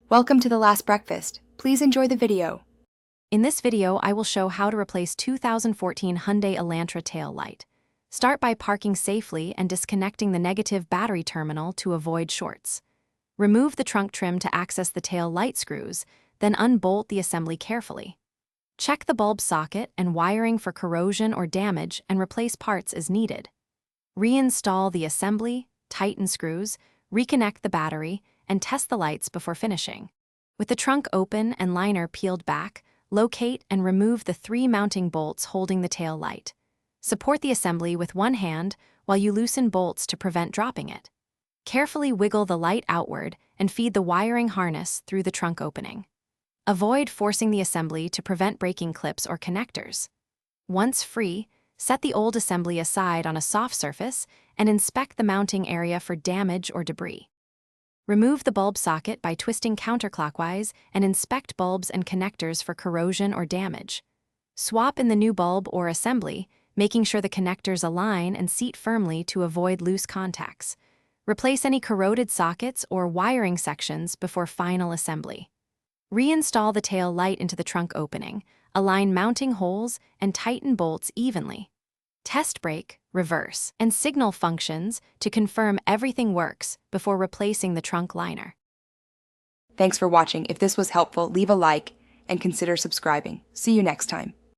Welcome to The Last Breakfast. Please enjoy the video. In this video, I will show how to replace 2014 Hyundai Elantra tail light. Start by parking safely and disconnecting the negative battery terminal to avoid shorts. Remove the trunk trim to access the tail light screws, then unbolt the assembly carefully. Check the bulb socket and wiring for corrosion or damage and replace parts as needed. Reinstall the assembly, tighten screws, reconnect the battery, and test the lights before finishing. With the trunk open and liner peeled back, locate and remove the 3 mounting bolts holding the tail light. Support the assembly with one hand while you loosen bolts to prevent dropping it. Carefully wiggle the light outward and feed the wiring harness through the trunk opening. Avoid forcing the assembly to prevent breaking clips or connectors. Once free, set the old assembly aside on a soft surface and inspect the mounting area for damage or debris. Remove the bulb socket by twisting counterclockwise and inspect bulbs and connectors for corrosion or damage. Swap in the new bulb or assembly, making sure the connectors align and seat firmly to avoid loose contacts. Replace any corroded sockets or wiring sections before final assembly. Reinstall the tail light into the trunk opening, align mounting holes, and tighten bolts evenly. Test brake, reverse, and signal functions to confirm everything works before replacing the trunk liner. Thanks for watching. If this was helpful, leave a like and consider subscribing. See you next time.